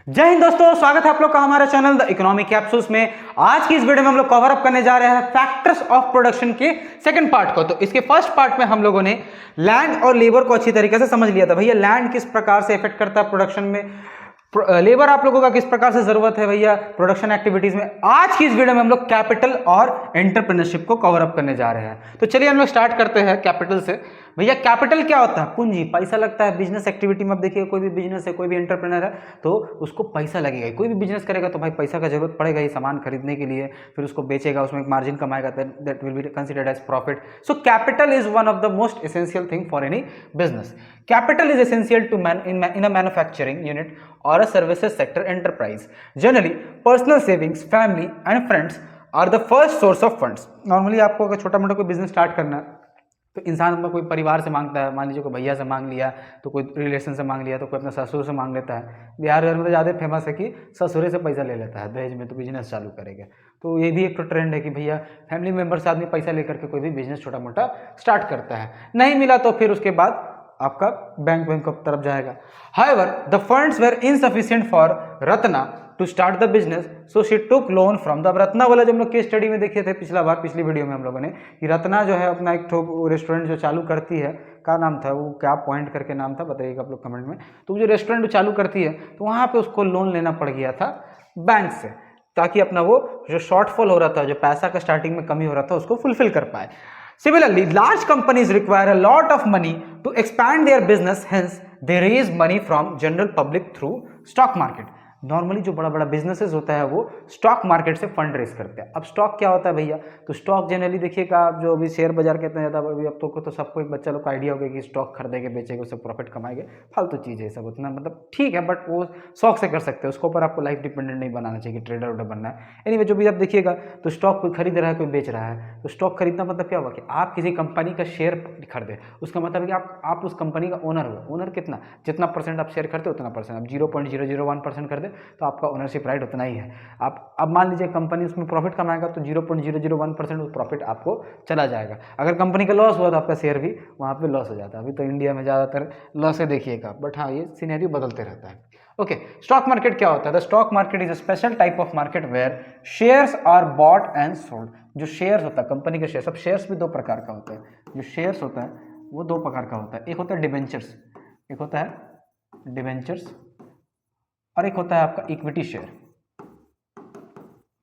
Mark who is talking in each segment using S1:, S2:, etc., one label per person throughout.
S1: जय हिंद दोस्तों, स्वागत है आप लोग का हमारे चैनल द इकोनॉमिक कैप्सूल्स में। आज की इस वीडियो में हम लोग कवर अप करने जा रहे हैं फैक्टर्स ऑफ प्रोडक्शन के सेकंड पार्ट को। तो इसके फर्स्ट पार्ट में हम लोगों ने लैंड और लेबर को अच्छी तरीके से समझ लिया था। भैया लैंड किस प्रकार से इफेक्ट करता है प्रोडक्शन में, लेबर आप लोगों का किस प्रकार से जरूरत है भैया प्रोडक्शन एक्टिविटीज में। आज की इस वीडियो में हम लोग कैपिटल और एंटरप्रेन्योरशिप को कवर अप करने जा रहे हैं। तो चलिए हम लोग स्टार्ट करते हैं कैपिटल से। भैया कैपिटल क्या होता है? पूंजी, पैसा लगता है बिजनेस एक्टिविटी में। अब देखिए कोई भी बिजनेस है, कोई भी एंटरप्रेन्योर है तो उसको पैसा लगेगा। कोई भी बिजनेस करेगा तो भाई पैसा का जरूरत पड़ेगा ही, सामान खरीदने के लिए, फिर उसको बेचेगा, उसमें एक मार्जिन कमाएगा, that will be considered as profit. So capital is one of the most essential thing for any business. Capital is essential to in a manufacturing unit or a services sector enterprise. Generally, personal savings, family and friends are the first source of funds. Normally आपको अगर छोटा मोटा कोई business start करना है तो इंसान अपना कोई परिवार से मांगता है। मान लीजिए कोई भैया से मांग लिया, तो कोई रिलेशन से मांग लिया, तो कोई अपने ससुर से मांग लेता है। बिहार में तो ज़्यादा फेमस है कि ससुरे से पैसा ले लेता है दहेज में, तो बिजनेस चालू करेगा। तो ये भी एक तो ट्रेंड है कि भैया फैमिली मेम्बर से आदमी पैसा लेकर के कोई भी बिजनेस छोटा मोटा स्टार्ट करता है। नहीं मिला तो फिर उसके बाद आपका बैंक की तरफ जाएगा। However, the funds were insufficient for Ratna to start the business, so she took loan from the Ratna वाला जो हम लोग केस स्टडी में देखे थे पिछली वीडियो में हम लोगों ने, कि रत्ना जो है अपना एक रेस्टोरेंट जो चालू करती है, क्या नाम था वो, क्या पॉइंट करके नाम था बताइएगा आप लोग कमेंट में। तो वो जो रेस्टोरेंट चालू करती है तो वहाँ पे उसको लोन लेना पड़ गया था बैंक से, ताकि अपना वो जो शॉर्टफॉल हो रहा था, जो पैसा का स्टार्टिंग में कमी हो रहा था, उसको फुलफिल कर पाए। Similarly, large companies require a lot of money to expand their business, hence they raise money from general public through stock market. Normally जो बड़ा बड़ा बिजनेसेस होता है वो स्टॉक मार्केट से फंड रेज करते हैं। अब स्टॉक क्या होता है भैया? तो स्टॉक जनरली देखिएगा आप, जो अभी शेयर बाजार कहते हैं ज़्यादा, अभी अब तो सबको एक बच्चा लोग को आइडिया हो गया कि स्टॉक खरीदेंगे बेचेंगे उससे प्रॉफिट कमाएंगे। फालतू चीज़ है सब, उतना मतलब ठीक है, बट वो शौक से कर सकते हैं। उसके ऊपर आपको लाइफ डिपेंडेंट नहीं बनाना चाहिए कि ट्रेडर उडर बनना है। एनीवे जो भी आप देखिएगा तो स्टॉक कोई खरीद रहा है, कोई बेच रहा है, तो स्टॉक खरीदना मतलब क्या हुआ कि आप किसी कंपनी का शेयर खरीदे, उसका मतलब है कि आप उस कंपनी का ओनर हो। ओनर कितना, जितना परसेंट आप शेयर करते हो उतना परसेंट, आप 0.001% कर दे तो आपका ओनरशिप राइट उतना ही है। आप अब मान लीजिए कंपनी उसमें प्रॉफिट कमाएगा तो 0.001% प्रॉफिट आपको चला जाएगा। अगर कंपनी का लॉस हुआ तो आपका शेयर भी वहाँ पे लॉस हो जाता है। अभी तो इंडिया में ज़्यादातर लॉस है देखिएगा, बट हाँ ये सिनेरियो बदलते रहता है। ओके, स्टॉक मार्केट क्या होता है? The stock market is a special type of market where shares are bought and sold. जो शेयर्स होता है कंपनी के शेयर्स, अब शेयर्स भी दो प्रकार का होता है। जो शेयर्स होता है वो दो प्रकार का होता है, एक होता है डिबेंचर्स, एक होता है डिबेंचर्स, और एक होता है आपका इक्विटी शेयर,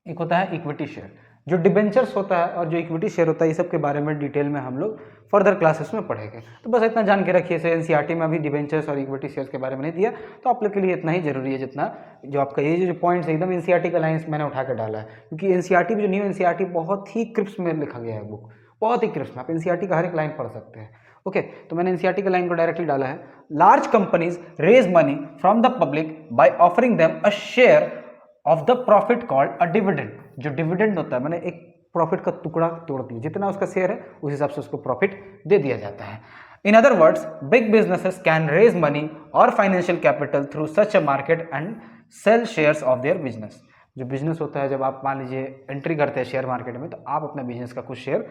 S1: एक होता है इक्विटी शेयर। जो डिबेंचर्स होता है और जो इक्विटी शेयर होता है, ये सब के बारे में डिटेल में हम लोग फर्दर क्लासेस में पढ़ेंगे। तो बस इतना जान के रखिए। से एनसीईआरटी में अभी डिबेंचर्स और इक्विटी शेयर्स के बारे में नहीं दिया, तो आप लोग के लिए इतना ही जरूरी है जितना जो आपका ये जो पॉइंट्स है एकदम एनसीईआरटी का लाइन्स मैंने उठा के डाला है, क्योंकि एनसीईआरटी में जो न्यू एनसीईआरटी बहुत ही क्रिप्स में लिखा गया है बुक, बहुत ही क्रिप्स में। आप एनसीईआरटी का हर एक लाइन पढ़ सकते हैं। ओके, तो मैंने एनसीईआरटी का लाइन को डायरेक्टली डाला है। Large companies raise money from the public by offering them a share of the profit called a dividend. जो डिविडेंड होता है मैंने एक प्रॉफिट का टुकड़ा तोड़ दिया, जितना उसका शेयर है उस हिसाब से उसको प्रॉफिट दे दिया जाता है। In other words, big businesses can raise money और financial capital through such a market and sell shares of their business. जो बिजनेस होता है, जब आप मान लीजिए एंट्री करते हैं शेयर मार्केट में, तो आप अपना बिजनेस का कुछ शेयर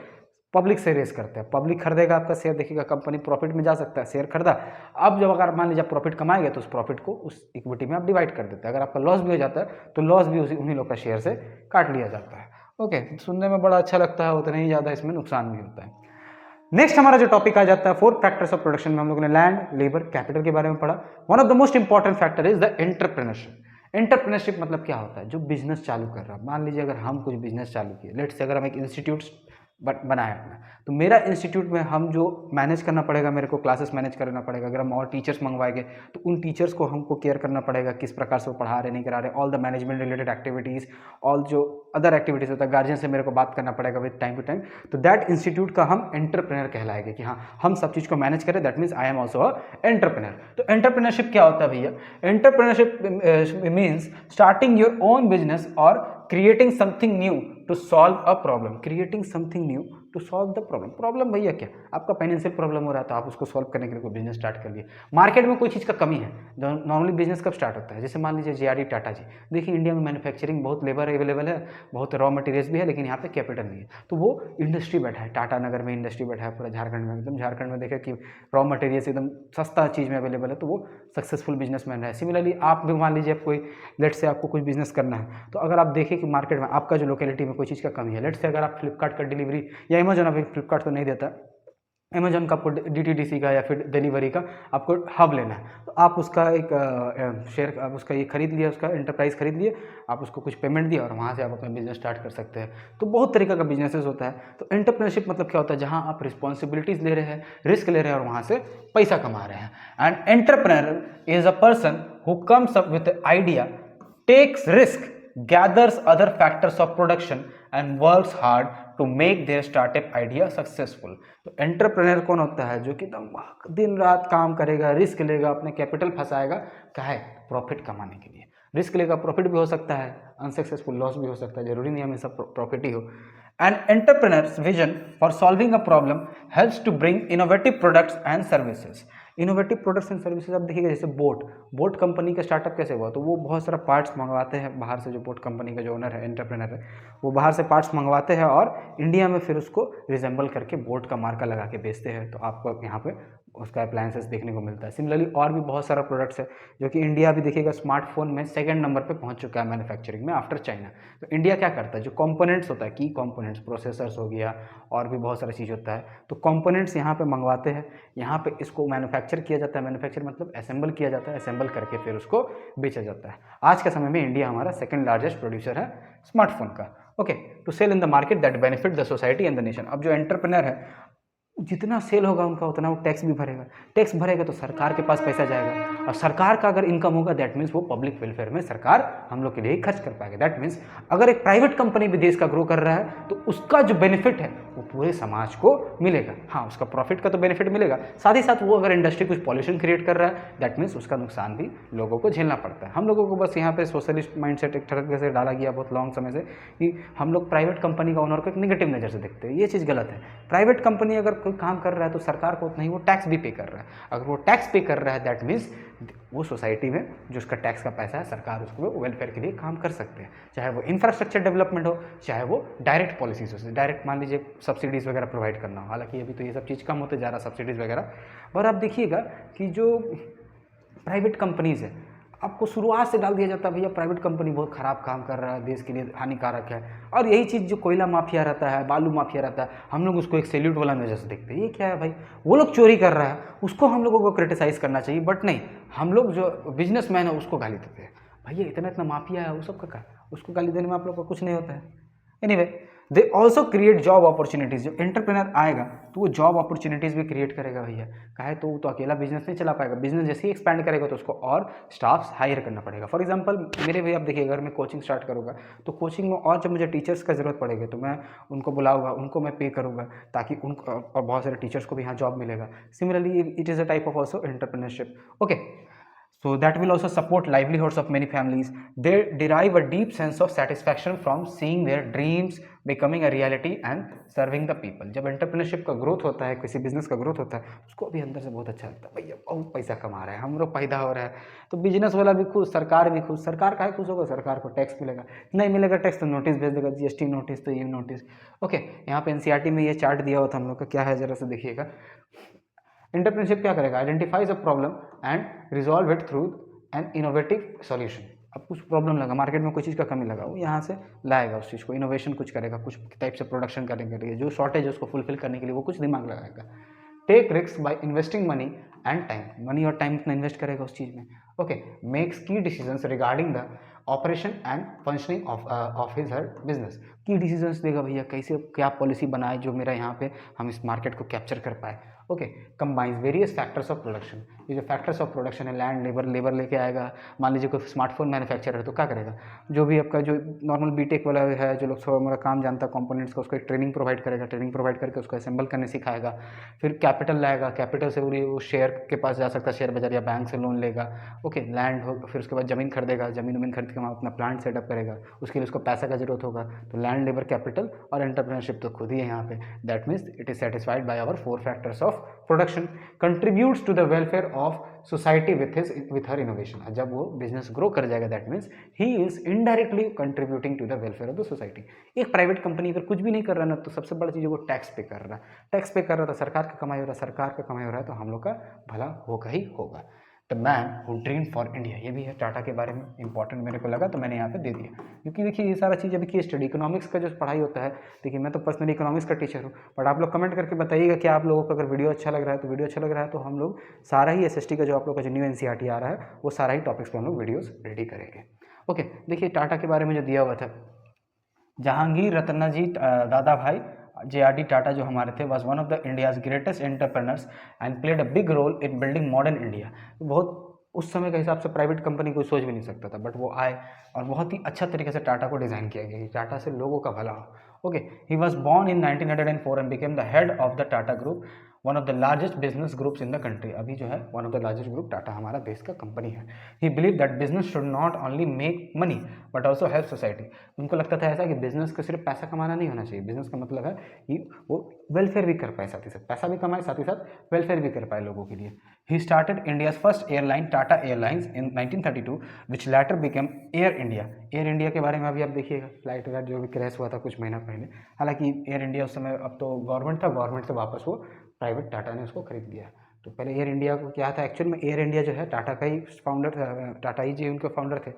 S1: पब्लिक से रेस करते हैं। पब्लिक खरीदेगा आपका शेयर, देखिएगा कंपनी प्रॉफिट में जा सकता है, शेयर खरीदा। अब जब अगर मान लीजिए प्रॉफिट कमाएंगे तो उस प्रॉफिट को उस इक्विटी में आप डिवाइड कर देते हैं। अगर आपका लॉस भी हो जाता है तो लॉस भी उन्हीं लोग का शेयर से काट लिया जाता है। ओके, सुनने में बड़ा अच्छा लगता है, उतना ही ज़्यादा इसमें नुकसान भी होता है। नेक्स्ट हमारा जो टॉपिक आ जाता है फोर्थ फैक्टर्स ऑफ प्रोडक्शन में, हम लोगों ने लैंड, लेबर, कैपिटल के बारे में पढ़ा। One of the most important factor is the entrepreneurship. Entrepreneurship मतलब क्या होता है? जो बिजनेस चालू कर रहा है। मान लीजिए अगर हम कुछ बिजनेस चालू किए, लेट्स से अगर हम एक इंस्टीट्यूट बनाया अपना, तो मेरा इंस्टीट्यूट में हम जो मैनेज करना पड़ेगा, मेरे को क्लासेस मैनेज करना पड़ेगा। अगर हम और टीचर्स मंगवाएंगे तो उन टीचर्स को हमको केयर करना पड़ेगा, किस प्रकार से वो पढ़ा रहे नहीं करा रहे, all the management related activities, all जो अदर एक्टिविटीज़ होता है, गार्जियन से मेरे को बात करना पड़ेगा विद टाइम टू टाइम। तो दैट इंस्टीट्यूट का हम एंटरप्रेन्योर कहलाएंगे कि हाँ हम सब चीज़ को मैनेज करें। That means I am also a entrepreneur. तो एंटरप्रेन्योरशिप क्या होता है भैया? Entrepreneurship means starting your own business और creating something new to solve a problem, creating something new to solve the problem. Problem भैया क्या, आपका फाइनेंशियल प्रॉब्लम हो रहा है तो आप उसको सॉल्व करने के लिए कोई बिजनेस स्टार्ट कर लिए। मार्केट में कोई चीज़ का कमी है, नॉर्मली बिजनेस कब स्टार्ट होता है, जैसे मान लीजिए JRD टाटा जी, देखिए इंडिया में मैन्युफैक्चरिंग बहुत लेबर अवेलेबल है, बहुत रॉ मटेरियल्स भी है, लेकिन यहाँ पे कैपिटल नहीं है, तो वो इंडस्ट्री बैठा है, टाटा नगर में इंडस्ट्री बैठा है पूरा झारखंड में, एकदम झारखंड में देखे कि रॉ मटेरियल्स एकदम सस्ता चीज़ में अवेलेबल है, तो वो सक्सेसफुल बिजनेसमैन है। सिमिलरली आप भी मान लीजिए कोई, लेट से आपको कुछ बिजनेस करना है, तो अगर आप देखें कि मार्केट में आपका जो लोकेलिटी में कोई चीज़ का कमी है, लेट से अगर आप फ्लिपकार्ट का डिलीवरी या अमेजोन, अभी फ्लिपकार्ट तो नहीं देता, अमेजोन का आपको DTDC का या फिर डिलीवरी का आपको हब लेना है, तो आप उसका एक शेयर, आप उसका ये खरीद लिया, उसका एंटरप्राइज खरीद लिए, आप उसको कुछ पेमेंट दिया और वहाँ से आप अपना बिजनेस स्टार्ट कर सकते हैं। तो बहुत तरीका का बिजनेसेस होता है। तो एंटरप्रेन्योरशिप मतलब क्या होता है, जहाँ आप रिस्पॉन्सिबिलिटीज़ ले रहे हैं, रिस्क ले रहे हैं और वहाँ से पैसा कमा रहे हैं। And entrepreneur is a person who comes up with idea, takes risk, gathers other factors of production and works hard to make their startup idea successful। तो एंटरप्रेन्योर कौन होता है, जो कि एकदम दिन रात काम करेगा, रिस्क लेगा, अपने कैपिटल फंसाएगा, क्या है, प्रॉफिट कमाने के लिए। रिस्क लेगा, प्रॉफिट भी हो सकता है, अनसक्सेसफुल लॉस भी हो सकता है, जरूरी नहीं हमेशा प्रॉफिट ही हो। And entrepreneurs vision for solving a problem helps to bring innovative products and services. Innovative products and services आप देखिएगा, जैसे बोट कंपनी का स्टार्टअप कैसे हुआ, तो वो बहुत सारा पार्ट्स मंगवाते हैं बाहर से, जो बोट कंपनी का जो ओनर है, एंटरप्रेन्योर है, वो बाहर से पार्ट्स मंगवाते हैं और इंडिया में फिर उसको रिजेंबल करके बोट का मार्का लगा के बेचते हैं, तो आपको यहाँ पे उसका अप्लायंसेस देखने को मिलता है। सिमिलरली और भी बहुत सारा प्रोडक्ट्स है, जो कि इंडिया भी देखिएगा स्मार्टफोन में सेकंड नंबर पे पहुंच चुका है मैन्युफैक्चरिंग में आफ्टर चाइना। तो इंडिया क्या करता है, जो कंपोनेंट्स होता है, की कंपोनेंट्स, प्रोसेसर्स हो गया और भी बहुत सारा चीज़ होता है, तो कंपोनेंट्स यहाँ पे मंगवाते हैं, यहाँ पे इसको मैन्युफैक्चर किया जाता है, मैन्युफैक्चर मतलब असेंबल किया जाता है, असेंबल करके फिर उसको बेचा जाता है। आज के समय में इंडिया हमारा सेकंड लार्जेस्ट प्रोड्यूसर है स्मार्टफोन का। Okay, to sell in the market that benefit the society and the nation. अब जो एंटरप्रेन्योर है, जितना सेल होगा उनका उतना वो टैक्स भी भरेगा, टैक्स भरेगा तो सरकार के पास पैसा जाएगा, और सरकार का अगर इनकम होगा दैट मीन्स वो पब्लिक वेलफेयर में सरकार हम लोग के लिए खर्च कर पाएगा। दैट मीन्स अगर एक प्राइवेट कंपनी भी देश का ग्रो कर रहा है तो उसका जो बेनिफिट है वो पूरे समाज को मिलेगा। हाँ, उसका प्रॉफिट का तो बेनिफिट मिलेगा, साथ ही साथ वो अगर इंडस्ट्री कुछ पॉल्यूशन क्रिएट कर रहा है दैट मीन्स उसका नुकसान भी लोगों को झेलना पड़ता है। हम लोगों को बस यहाँ पे सोशलिस्ट माइंडसेट एक तरह से डाला गया बहुत लॉन्ग समय से कि हम लोग प्राइवेट कंपनी का ओनर को एक निगेटिव नज़र से देखते हैं। ये चीज़ गलत है। प्राइवेट कंपनी अगर कोई काम कर रहा है तो सरकार को उतना ही वो टैक्स भी पे कर रहा है। अगर वो टैक्स पे कर रहा है दैट मीन्स वो सोसाइटी में जो उसका टैक्स का पैसा है सरकार उसको वेलफेयर के लिए काम कर सकते हैं, चाहे वो इंफ्रास्ट्रक्चर डेवलपमेंट हो, चाहे वो डायरेक्ट पॉलिसीज हो, डायरेक्ट मान लीजिए सब्सिडीज़ वगैरह प्रोवाइड करना हो। हालांकि अभी तो ये सब चीज़ कम होते जा रहा सब्सिडीज़ वगैरह। और आप देखिएगा कि जो प्राइवेट कंपनीज़ है, आपको शुरुआत से डाल दिया जाता है भैया प्राइवेट कंपनी बहुत ख़राब काम कर रहा है, देश के लिए हानिकारक है। और यही चीज़ जो कोयला माफिया रहता है, बालू माफिया रहता है, हम लोग उसको एक सैल्यूट वाला नज़र से देखते हैं। ये क्या है भाई, वो लोग चोरी कर रहा है, उसको हम लोगों को क्रिटिसाइज़ करना चाहिए, बट नहीं, हम लोग जो बिजनेसमैन है उसको गाली देते हैं। भैया इतना इतना माफिया है, वो सब का उसको गाली देने में आप लोग का कुछ नहीं होता है। Anyway, they also create job opportunities. जो एंटरप्रेन्योर आएगा तो वो जॉब अपॉर्चुनिटीज़ भी क्रिएट करेगा भैया। काहे तो वो तो अकेला बिजनेस नहीं चला पाएगा, बिजनेस जैसे ही एक्सपैंड करेगा तो उसको और स्टाफ्स हायर करना पड़ेगा। फॉर एग्जांपल मेरे भैया आप देखिए, अगर मैं कोचिंग स्टार्ट करूँगा तो कोचिंग में और जब मुझे टीचर्स का ज़रूरत पड़ेगी तो मैं उनको बुलाऊंगा, उनको मैं पे करूँगा ताकि उनको और बहुत सारे टीचर्स को भी यहाँ जॉब मिलेगा। Similarly it is a type of also entrepreneurship. Okay, so that will also support livelihoods of many families. They derive a deep sense of satisfaction from seeing their dreams becoming a reality and serving the people. जब entrepreneurship का growth होता है, किसी business का growth होता है, उसको भी अंदर से बहुत अच्छा लगता है, भैया बहुत पैसा कमा रहा है, हम लोग फायदा हो रहा है। तो बिजनेस वाला भी खुश, सरकार भी खुश। सरकार का है खुश होगा, सरकार को टैक्स मिलेगा, नहीं मिलेगा टैक्स तो नोटिस भेज देगा, GST नोटिस, तो ये नोटिस। ओके, यहाँ पे NCERT में ये चार्ट दिया हुआ था हम लोग का, क्या है जरा से देखिएगा। एंटरप्रेन्योरशिप क्या करेगा, identifies a problem and resolve it through an innovative solution. अब कुछ प्रॉब्लम लगा, मार्केट में कोई चीज़ का कमी लगा, वो यहाँ से लाएगा उस चीज़ को, इनोवेशन कुछ करेगा, कुछ टाइप से प्रोडक्शन करने के लिए, जो शॉर्टेज है उसको फुलफिल करने के लिए वो कुछ दिमाग लगाएगा। Take risk by investing money and time, money और टाइम इतना इन्वेस्ट करेगा उस चीज़ में। Okay, makes key decisions regarding the operation and functioning of his her business. Key decisions देगा भैया, कैसे क्या पॉलिसी बनाए जो मेरा यहाँ पे हम इस मार्केट को कैप्चर कर पाए। Okay, combines various factors of production, ये जो फैक्टर्स ऑफ प्रोडक्शन है, लैंड, लेबर लेके आएगा। मान लीजिए कोई स्मार्टफोन मैन्युफैक्चरर है तो क्या करेगा, जो भी आपका जो नॉर्मल बीटेक वाला है, जो लोग थोड़ा मोड़ा काम जानता है कंपोनेंट्स का, उसको एक ट्रेनिंग प्रोवाइड करेगा, ट्रेनिंग प्रोवाइड करके उसको असेंबल करने सिखाएगा। फिर कैपिटल लाएगा, कैपिटल से वो शेयर के पास जा सकता है, शेयर बाजार या बैंक से लोन लेगा। ओके, लैंड हो, फिर उसके बाद ज़मीन खरीदेगा, ज़मीन खरीद के वहाँ अपना प्लांट सेटअप करेगा, उसके लिए उसको पैसा का जरूरत होगा। तो लैंड, लेबर, कैपिटल और एंटरप्रेन्योरशिप तो खुद ही है यहाँ पे। That means it is satisfied by our 4 factors of production, contributes to the welfare of society with her innovation. जब वो बिजनेस ग्रो कर जाएगा that means he is indirectly contributing to the welfare of the society. एक private company अगर कुछ भी नहीं कर रहा ना, तो सबसे बड़ी चीज़ वो टैक्स पे कर रहा है, टैक्स पे कर रहा था, सरकार का कमाई हो रहा है, सरकार का कमाई हो रहा है, तो हम लोग का भला होगा ही होगा। The man who dream for India, ये भी है टाटा के बारे में, इंपॉर्टेंट मेरे को लगा तो मैंने यहाँ पे दे दिया। क्योंकि देखिए ये सारा चीज़ अभी की स्टडी इकोनॉमिक्स का जो पढ़ाई होता है, देखिए मैं तो पर्सनली इकोनॉमिक्स का टीचर हूँ, बट आप लोग कमेंट करके बताइएगा कि आप लोगों को अगर वीडियो अच्छा लग रहा है तो वीडियो अच्छा लग रहा है तो हम लोग सारा ही एसएसटी का जो आप लोग का जो न्यू एनसीईआरटी आ रहा है वो सारा ही टॉपिक्स पर हम लोग वीडियोज़ रेडी करेंगे। ओके, देखिए टाटा के बारे में जो दिया हुआ था, जहांगीर रत्नाजी दादा भाई JRD टाटा जो हमारे थे was one of the India's greatest entrepreneurs and played a big role in building modern India. बहुत उस समय के हिसाब से प्राइवेट कंपनी कोई सोच भी नहीं सकता था, बट वो आए और बहुत ही अच्छा तरीके से टाटा को डिज़ाइन किया गया कि टाटा से लोगों का भला हो। Okay, he was born in 1904 and became the head of the Tata group, one of the largest business groups in the country. अभी जो है one of the largest group Tata हमारा देश का कंपनी है। ही believe that business should not only make money but also help society. उनको लगता था ऐसा कि बिजनेस को सिर्फ पैसा कमाना नहीं होना चाहिए, बिजनेस का मतलब है कि वो वेलफेयर भी कर पाए, साथ ही साथ पैसा भी कमाए, साथ ही साथ वेलफेयर भी कर पाए लोगों के लिए। He started India's first airline Tata airlines in 1932 which later became Air India. Air India के बारे में अभी आप देखिएगा, फ्लाइट वगैरह जो भी क्रैश हुआ था कुछ महीना पहले, हालांकि एयर इंडिया उस समय अब तो गवर्नमेंट था, गवर्नमेंट से वापस वो प्राइवेट टाटा ने उसको खरीद लिया। तो पहले एयर इंडिया को क्या था, एक्चुअल में एयर इंडिया जो है टाटा का ही फाउंडर, टाटा ही जी उनके फाउंडर थे।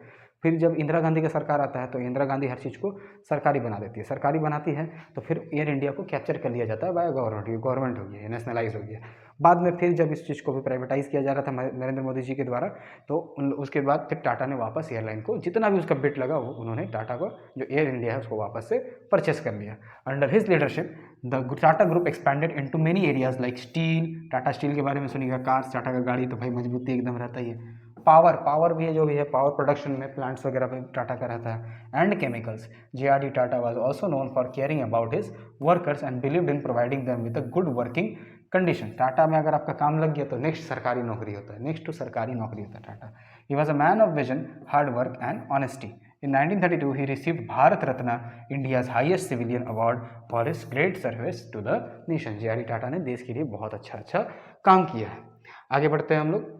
S1: फिर जब इंदिरा गांधी का सरकार आता है तो इंदिरा गांधी हर चीज़ को सरकारी बना देती है, सरकारी बनाती है तो फिर एयर इंडिया को कैप्चर कर लिया जाता है बाय गवर्नमेंट, गवर्नमेंट हो गया, नेशनलाइज हो गया। बाद में फिर जब इस चीज़ को भी प्राइवेटाइज किया जा रहा था नरेंद्र मोदी जी के द्वारा, तो उसके बाद फिर टाटा ने वापस एयरलाइन को जितना भी उसका बिट लगा वो उन्होंने टाटा को जो एयर इंडिया है उसको वापस से परचेस कर लिया। Under his leadership the Tata group expanded into many areas like steel, Tata steel के बारे में सुनिएगा, कार्स, टाटा का गाड़ी तो भाई मजबूती एकदम रहता ही है, पावर भी है, जो भी है पावर प्रोडक्शन में प्लांट्स वगैरह पे टाटा का रहता है, and chemicals. JRD Tata was also known for caring about his workers and believed in providing them with a good working condition. Tata में अगर आपका काम लग गया तो नेक्स्ट सरकारी नौकरी होता है, नेक्स्ट टू सरकारी नौकरी होता है Tata. He was a man of vision, hard work and honesty. In 1932, he received Bharat Ratna, India's highest civilian award, for his great service to the nation. JRD Tata ने देश के लिए बहुत अच्छा काम किया है। आगे बढ़ते हैं हम लोग।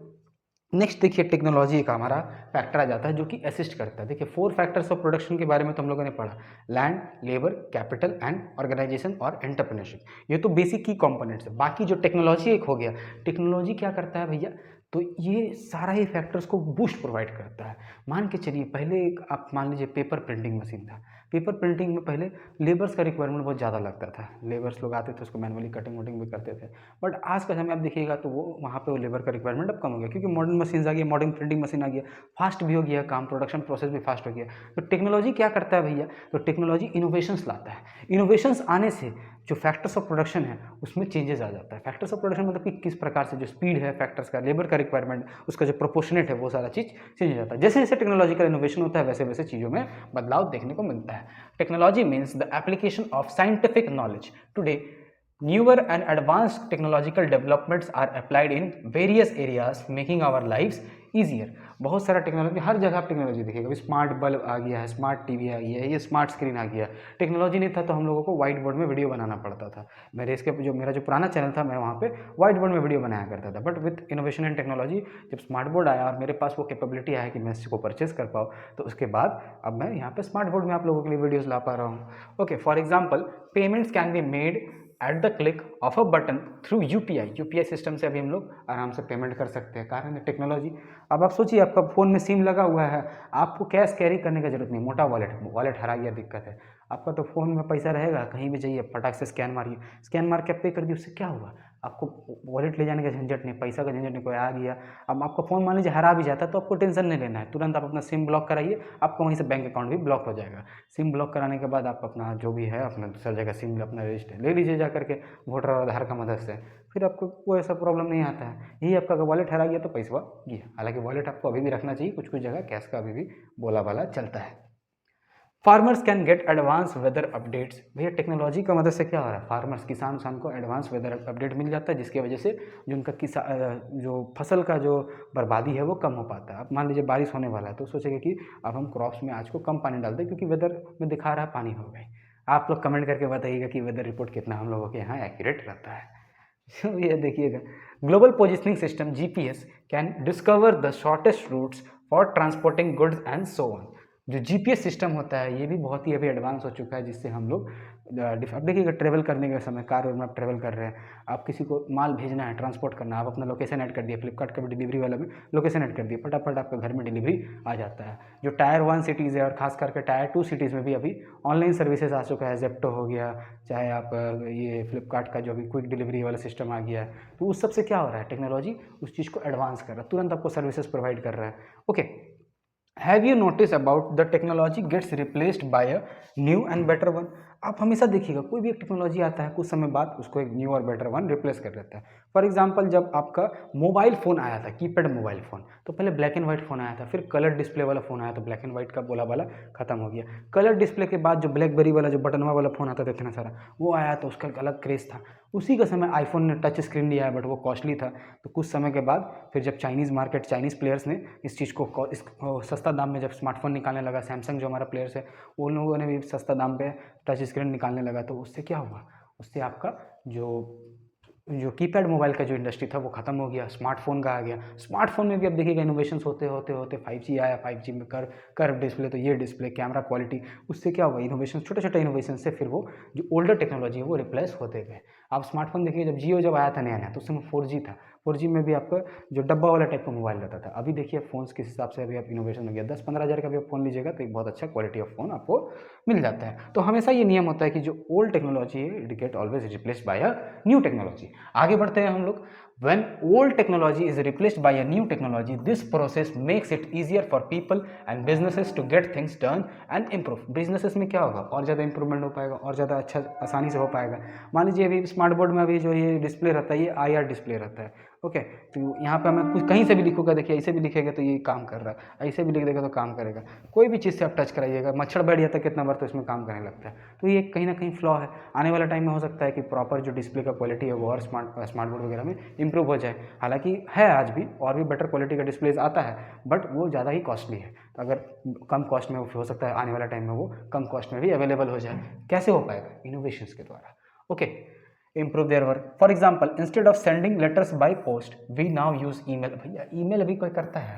S1: नेक्स्ट देखिए टेक्नोलॉजी का हमारा फैक्टर आ जाता है जो कि असिस्ट करता है। देखिए 4 फैक्टर्स ऑफ प्रोडक्शन के बारे में तो हम लोगों ने पढ़ा, land, labour, capital and organization और एंटरप्रेन्योरशिप, ये तो बेसिक की कंपोनेंट्स है। बाकी जो टेक्नोलॉजी एक हो गया, टेक्नोलॉजी क्या करता है भैया, तो ये सारा ही फैक्टर्स को बूस्ट प्रोवाइड करता है। मान के चलिए पहले आप मान लीजिए पेपर प्रिंटिंग मशीन था, पेपर प्रिंटिंग में पहले लेबर्स का रिक्वायरमेंट बहुत ज़्यादा लगता था, लेबर्स लोग आते थे उसको मैनुअली कटिंग वटिंग भी करते थे, बट आज का समय आप देखिएगा तो वो वहाँ पे वो लेबर का रिक्वायरमेंट अब कम हो गया क्योंकि मॉडर्न मशीन आ गई, मॉडर्न प्रिंटिंग मशीन आ गया, फास्ट भी हो गया काम, प्रोडक्शन प्रोसेस भी फास्ट हो गया। तो टेक्नोलॉजी क्या करता है भैया, तो टेक्नोलॉजी इनोवेशंस लाता है। इनोवेशंस आने से जो फैक्टर्स ऑफ प्रोडक्शन है उसमें चेंजेस आ जाता है। फैक्टर्स ऑफ प्रोडक्शन मतलब कि किस प्रकार से जो स्पीड है फैक्टर्स का, लेबर का रिक्वायरमेंट, उसका जो प्रोपोर्शनेट है वो सारा चीज़ चेंज हो जाता है। जैसे जैसे टेक्नोलॉजिकल इनोवेशन होता है वैसे वैसे चीज़ों में बदलाव देखने को मिलता है। Technology means the application of scientific knowledge. Today newer and advanced technological developments are applied in various areas making our lives easier। बहुत सारा टेक्नोलॉजी, हर जगह आप टेक्नोलॉजी देखिएगा, स्मार्ट बल्ब आ गया है, स्मार्ट टीवी आ गया है, ये स्मार्ट स्क्रीन आ गया। टेक्नोलॉजी नहीं था तो हम लोगों को व्हाइट बोर्ड में वीडियो बनाना पड़ता था। मेरा जो पुराना चैनल था मैं वहाँ पे व्हाइट बोर्ड में वीडियो बनाया करता था, but with innovation and technology जब स्मार्ट बोर्ड आया और मेरे पास वो कैपेबिलिटी आया कि मैं इसको परचेज कर पाऊँ, तो उसके बाद अब मैं यहाँ पे स्मार्ट बोर्ड में आप लोगों के लिए वीडियोज़ ला पा रहा हूँ। Okay, for example payments can be made at the click of a button through UPI system से अभी हम लोग आराम से पेमेंट कर सकते हैं। कारण है टेक्नोलॉजी। अब आप सोचिए आपका फ़ोन में सिम लगा हुआ है, आपको कैश कैरी करने की जरूरत नहीं, मोटा वॉलेट हरा गया दिक्कत है, आपका तो फ़ोन में पैसा रहेगा, कहीं भी जाइए फटाक से स्कैन मारिए, स्कैन मार के पे कर दिए, उससे क्या हुआ, आपको वॉलेट ले जाने का झंझट नहीं, पैसा का झंझट नहीं, कोई आ गया, अब आपका फ़ोन मान लीजिए हरा भी जाता है तो आपको टेंशन नहीं लेना है, तुरंत आप अपना सिम ब्लॉक कराइए, आपका वहीं से बैंक अकाउंट भी ब्लॉक हो जाएगा। सिम ब्लॉक कराने के बाद आप अपना जो भी है अपना दूसरी जगह सिम अपना रजिस्टर ले लीजिए जा करके वोटर और आधार का मदद से, फिर आपको कोई ऐसा प्रॉब्लम नहीं आता है। यही आपका वॉलेट हरा गया तो पैसा गया। हालांकि वॉलेट आपको अभी भी रखना चाहिए, कुछ कुछ जगह कैश का अभी भी बोला बाला चलता है। Farmers can get advance weather updates. भैया टेक्नोलॉजी का मदद से क्या हो रहा है, फार्मर्स किसान को एडवांस वेदर अपडेट मिल जाता है, जिसकी वजह से जो उनका जो फसल का जो बर्बादी है वो कम हो पाता है। अब मान लीजिए बारिश होने वाला है तो सोचेंगे कि अब हम क्रॉप्स में आज को कम पानी डाल दें क्योंकि वेदर में दिखा रहा है पानी हो गए। आप लोग कमेंट करके बताइएगा कि वेदर रिपोर्ट कितना हम लोगों के यहाँ एक्यूरेट रहता है। ये देखिएगा, global positioning system GPS can discover the shortest routes for transporting goods and so on. जो जीपीएस सिस्टम होता है ये भी बहुत ही अभी एडवांस हो चुका है, जिससे हम लोग अब देखिएगा ट्रेवल करने के समय कार में आप ट्रेवल कर रहे हैं, आप किसी को माल भेजना है, ट्रांसपोर्ट करना है, आप अपना लोकेशन ऐड कर दिया, फ्लिपकार्ट का भी डिलीवरी वाला में लोकेशन ऐड कर दिया, फटाफट आपके घर में डिलीवरी आ जाता है। जो टायर 1 सिटीज़ है और खास करके टायर 2 सिटीज़ में भी अभी ऑनलाइन सर्विसेज आ चुका है, जेप्टो हो गया, चाहे आप ये फ्लिपकार्ट का जो अभी क्विक डिलीवरी वाला सिस्टम आ गया है, तो उस सबसे क्या हो रहा है, टेक्नोलॉजी उस चीज़ को एडवांस कर रहा है, तुरंत आपको सर्विसेज प्रोवाइड कर रहा है। Okay, have you notice about the technology gets replaced by a new and better one. आप हमेशा देखिएगा कोई भी एक टेक्नोलॉजी आता है कुछ समय बाद उसको एक न्यू और बेटर वन रिप्लेस कर देता है। फॉर एग्जांपल जब आपका मोबाइल फ़ोन आया था, कीपैड मोबाइल फ़ोन, तो पहले ब्लैक एंड व्हाइट फ़ोन आया था, फिर कलर डिस्प्ले वाला फ़ोन आया था, ब्लैक एंड व्हाइट का बोला वाला खत्म हो गया। कलर डिस्प्ले के बाद जो ब्लैकबेरी वाला जो बटनवा वाला फ़ोन आता था इतना सारा, वो आया तो उसका एक अलग क्रेज़ था। उसी का समय आईफोन ने टच स्क्रीन लिया है, बट वो कॉस्टली था। तो कुछ समय के बाद फिर जब चाइनीज़ प्लेयर्स ने इस चीज़ को सस्ता दाम में जब स्मार्टफोन निकालने लगा, सैमसंग जो हमारा प्लेयर्स है उन लोगों ने भी सस्ता दाम पे टच स्क्रीन निकालने लगा, तो उससे क्या हुआ, उससे आपका जो कीपैड मोबाइल का जो इंडस्ट्री था वो खत्म हो गया, स्मार्टफोन का आ गया। स्मार्टफोन में भी अब देखिएगा इनोवेशंस होते होते 5G आया, 5G में कर्व डिस्प्ले, तो ये डिस्प्ले, कैमरा क्वालिटी, उससे क्या हुआ, इनोवेशन, छोटे छोटे इनोवेशन से फिर वो जो ओल्डर टेक्नोलॉजी है वो रिप्लेस होते गए। आप स्मार्टफोन देखिए, जब जियो जब आया था नया नया तो उस समय 4G था, 4G में भी आपका जो डब्बा वाला टाइप का मोबाइल रहता था। अभी देखिए फ़ोन्स किस हिसाब से अभी आप इनोवेशन हो गया, 10-15 हज़ार का भी आप फ़ोन लीजिएगा तो एक बहुत अच्छा क्वालिटी ऑफ फ़ोन आपको मिल जाता है। तो हमेशा ये नियम होता है कि जो ओल्ड टेक्नोलॉजी है it get always replaced by a new technology. आगे बढ़ते हैं हम लोग। When old technology is replaced by a new technology, this process makes it easier for people and businesses to get things done and improve. Businesses में क्या होगा, और ज़्यादा इंप्रूवमेंट हो पाएगा और ज़्यादा अच्छा आसानी से हो पाएगा। मान लीजिए अभी स्मार्ट बोर्ड में अभी जो ये डिस्प्ले रहता है ये IR डिस्प्ले रहता है। ओके, तो यहाँ पे मैं कुछ कहीं से भी लिखूंगा, देखिए ऐसे भी लिखेगा तो ये काम कर रहा है, ऐसे भी लिख देगा तो काम करेगा। कोई भी चीज़ से आप टच कराइएगा, मच्छर बैठ जाता है कितना बार तो इसमें काम करने लगता है। तो ये कहीं ना कहीं फ्लॉ है। आने वाला टाइम में हो सकता है कि प्रॉपर जो डिस्प्ले का क्वालिटी है वो और स्मार्ट बोर्ड वगैरह में इंप्रूव हो जाए। हालांकि है आज भी और भी बेटर क्वालिटी का डिस्प्लेज आता है, बट वो ज़्यादा ही कॉस्टली है। तो अगर कम कॉस्ट में हो सकता है आने वाला टाइम में वो कम कॉस्ट में भी अवेलेबल हो जाए। कैसे हो पाएगा, इनोवेशंस के द्वारा। Okay, improve their work. For example, instead of sending letters by post, we now use email. भैया ईमेल अभी कोई करता है,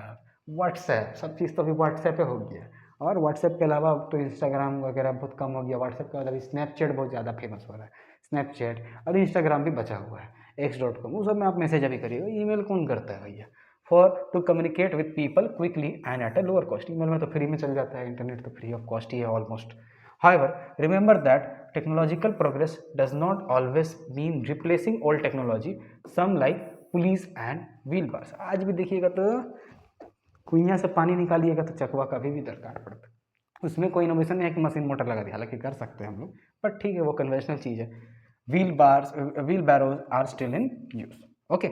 S1: व्हाट्सएप, सब चीज़ तो अभी व्हाट्सएप पे हो गया। और व्हाट्सएप के अलावा तो इंस्टाग्राम वगैरह बहुत कम हो गया। व्हाट्सएप के अलावा स्नैपचैट बहुत ज़्यादा फेमस हो रहा है, स्नैपचैट, और इंस्टाग्राम भी बचा हुआ है, x.com, उस सब में आप मैसेज अभी करिएगा। ईमेल कौन करता है भैया, for to communicate with people quickly and at a lower cost. Email में तो फ्री में चल जाता है, इंटरनेट तो फ्री ऑफ कॉस्ट ही है almost. However, remember that technological progress does not always mean replacing old technology. Some like pulleys and wheelbars. आज भी देखिएगा तो कुइयाँ से पानी निकालिएगा तो चकवा का भी दरकार पड़ता है। उसमें कोई इनोवेशन नहीं है कि मशीन मोटर लगा दी, हालांकि कर सकते हैं हम लोग, बट ठीक है वो कन्वेंशनल चीज़ है। Wheelbarrows are still in use. Okay,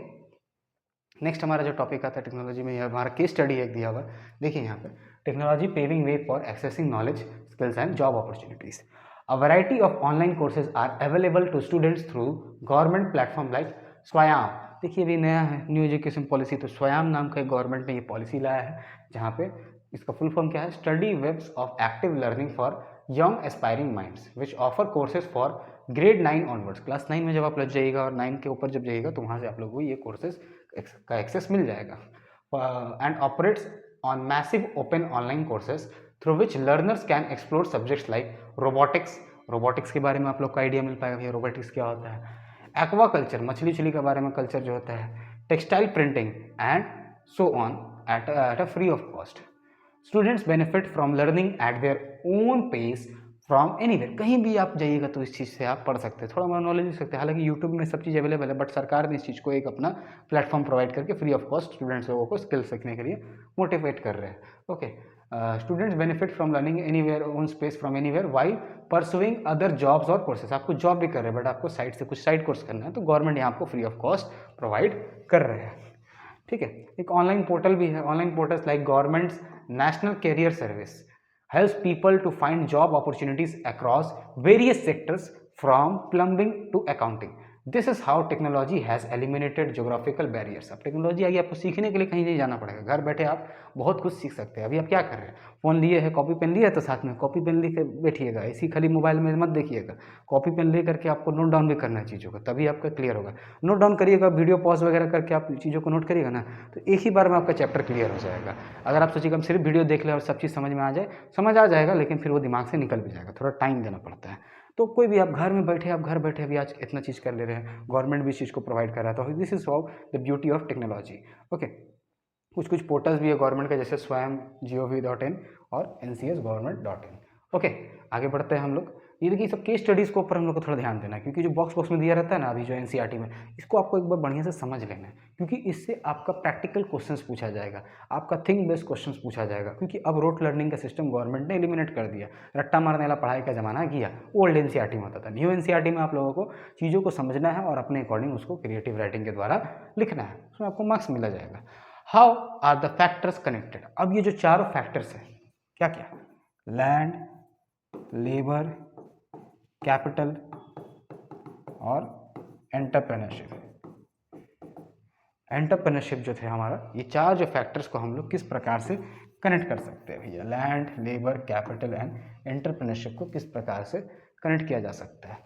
S1: next हमारा जो टॉपिक आता है टेक्नोलॉजी में, हमारा केस स्टडी एक दिया हुआ है। देखिए यहाँ पे, technology paving way for accessing knowledge, skills and job opportunities. A variety of online courses are available to students through government platform like Swayam. देखिए अभी नया है न्यू एजुकेशन पॉलिसी, तो स्वयाम नाम का गवर्नमेंट ने ये पॉलिसी लाया है, जहाँ पे इसका फुल फॉर्म क्या है, study webs of active learning for young aspiring minds which offer courses for grade 9 onwards. Class 9 में जब आप लग जाइएगा और 9 के ऊपर जब जाइएगा तो वहाँ से आप लोगों को ये कोर्सेज का एक्सेस मिल जाएगा। And operates on massive open online courses through which learners can explore subjects like robotics के बारे में आप लोग को आइडिया मिल पाएगा भैया रोबोटिक्स क्या होता है, एक्वाकल्चर, मछली उछली के बारे में कल्चर जो होता है, textile printing and so on at a free of cost. Students benefit from learning at their own pace from anywhere, कहीं भी आप जाइएगा तो इस चीज़ से आप पढ़ सकते हैं, थोड़ा मोड़ा नॉलेज ले सकते हैं। हालांकि यूट्यूब में सब चीज़ अवेलेबल है, बट सरकार ने इस चीज़ को एक अपना प्लेटफॉर्म प्रोवाइड करके फ्री ऑफ कॉस्ट स्टूडेंट्स लोगों को स्किल सीखने के लिए मोटिवेट कर रहे हैं। Okay, students benefit from learning anywhere on space from anywhere while pursuing other jobs और कोर्सेज। आपको जॉब भी कर रहे हैं बट आपको साइड से कुछ साइड कोर्स करना है तो गवर्नमेंट यहाँ आपको फ्री ऑफ कॉस्ट प्रोवाइड कर रहे हैं। ठीक है, एक ऑनलाइन पोर्टल भी है, online portals like government's national career service helps people to find job opportunities across various sectors from plumbing to accounting. This is how technology has eliminated geographical barriers. अब technology आ गई, आपको सीखने के लिए कहीं नहीं जाना पड़ेगा, घर बैठे आप बहुत कुछ सीख सकते हैं। अभी आप क्या कर रहे हैं, फ़ोन लिए है, कॉपी पेन लिया तो साथ में कॉपी पेन लेके बैठिएगा, ऐसी खाली मोबाइल में मत देखिएगा, कॉपी पेन ले करके आपको नोट डाउन भी करना है चीज़ों को, तभी आपका क्लियर होगा। नोट डाउन करिएगा, वीडियो पॉज वगैरह करके आप चीज़ों को नोट करिएगा ना, तो एक ही बार में आपका चैप्टर क्लियर हो जाएगा। अगर आप सोचिएगा हम सिर्फ वीडियो देख लें और सब चीज़ समझ में आ जाए, समझ आ जाएगा, लेकिन फिर वो दिमाग से निकल भी जाएगा, थोड़ा टाइम देना पड़ता है। तो कोई भी आप घर में बैठे, आप घर बैठे अभी आज इतना चीज़ कर ले रहे हैं, गवर्नमेंट भी इस चीज़ को प्रोवाइड कर रहा है, तो this is how the beauty of technology. Okay, कुछ पोर्टल्स भी है गवर्नमेंट का, जैसे स्वयं gov.in और ncsgovernment.in। ओके, आगे बढ़ते हैं हम लोग। ये देखिए सब केस स्टडीज़ के ऊपर हम लोग को थोड़ा ध्यान देना है, क्योंकि जो बॉक्स में दिया रहता है ना अभी जो एनसीईआरटी में, इसको आपको एक बार बढ़िया से समझ लेना है, क्योंकि इससे आपका प्रैक्टिकल क्वेश्चंस पूछा जाएगा, आपका थिंक बेस्ड क्वेश्चंस पूछा जाएगा। क्योंकि अब रोट लर्निंग का सिस्टम गवर्नमेंट ने एलिमिनेट कर दिया, रट्टा मारने वाला पढ़ाई का ज़माना गया, ओल्ड एनसीईआरटी में होता था। न्यू एनसीईआरटी में आप लोगों को चीज़ों को समझना है और अपने अकॉर्डिंग उसको क्रिएटिव राइटिंग के द्वारा लिखना है, उसमें आपको मार्क्स मिला जाएगा। How are the factors connected? अब ये जो चारों फैक्टर्स हैं, क्या क्या, लैंड, लेबर, कैपिटल और एंटरप्रेन्योरशिप जो थे हमारा, ये चार जो फैक्टर्स को हम लोग किस प्रकार से कनेक्ट कर सकते हैं भैया, land, labour, capital and entrepreneurship को किस प्रकार से कनेक्ट किया जा सकता है।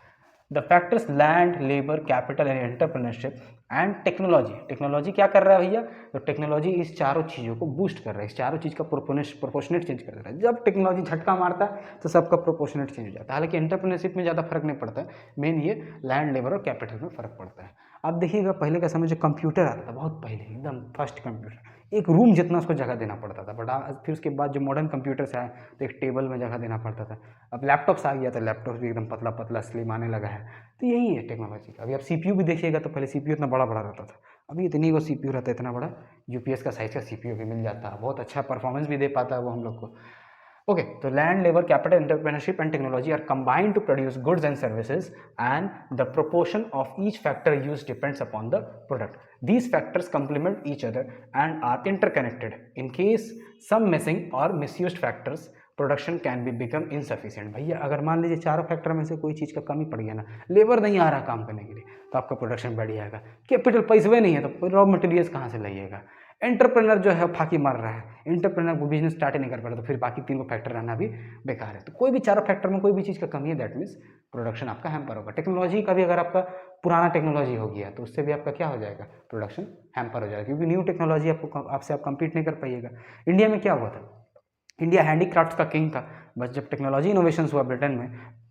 S1: The factors land, labour, capital and entrepreneurship and technology. Technology क्या कर रहा है भैया, तो टेक्नोलॉजी इस चारों चीज़ों को बूस्ट कर रहा है, इस चारों चीज़ का प्रोपोर्शनेट चेंज कर रहा है। जब टेक्नोलॉजी झटका मारता है तो सबका प्रोपोर्शनेट चेंज हो जाता है। हालांकि एंटरप्रेन्योरशिप में ज़्यादा फर्क नहीं पड़ता है, मेन ये लैंड, लेबर और कैपिटल में फ़र्क पड़ता है। अब देखिएगा पहले का समय जो कंप्यूटर आता था, बहुत पहले एकदम फर्स्ट कंप्यूटर, एक रूम जितना उसको जगह देना पड़ता था, बट फिर उसके बाद जो मॉडर्न कंप्यूटर्स आए तो एक टेबल में जगह देना पड़ता था। अब लैपटॉप्स आ गया तो लैपटॉप भी एकदम पतला पतला स्लिम आने लगा है, तो यही है टेक्नोलॉजी का। अभी आप सीपीयू भी देखिएगा तो पहले सीपीयू इतना बड़ा बड़ा रहता था, अभी इतनी वो सीपीयू रहता है, इतना बड़ा यूपीएस का साइज का सीपीयू भी मिल जाता है, बहुत अच्छा परफॉर्मेंस भी दे पाता है वो हम लोग को। Okay, so land, labor, capital, entrepreneurship and technology are combined to produce goods and services, and the proportion of each factor used depends upon the product. These factors complement each other and are interconnected. In case some missing or misused factors, production can be become insufficient. भैया अगर मान लीजिए चारों factor में से कोई चीज़ का कमी पड़ गया ना, लेबर नहीं आ रहा काम करने के लिए, तो आपका प्रोडक्शन बढ़ जाएगा। कैपिटल पैसे नहीं है तो रॉ मटेरियल्स कहाँ से लाइएगा। एंटरप्रेनर जो है फाकी मार रहा है, एंटरप्रेनर को बिजनेस स्टार्ट ही नहीं कर पा रहा, तो फिर बाकी तीन को फैक्टर रहना भी बेकार है। तो कोई भी चारों फैक्टर में कोई भी चीज़ का कमी है, दैट मीन्स प्रोडक्शन आपका हैम्पर होगा। टेक्नोलॉजी का भी अगर आपका पुराना टेक्नोलॉजी हो गया तो उससे भी आपका क्या हो जाएगा, प्रोडक्शन हैम्पर हो जाएगा, क्योंकि न्यू टेक्नोलॉजी आपको आपसे आप कम्पीट नहीं कर पाइएगा। इंडिया में क्या हुआ था, इंडिया हैंडीक्राफ्ट्स का किंग था, बस जब टेक्नोलॉजी इनोवेशंस हुआ ब्रिटेन में,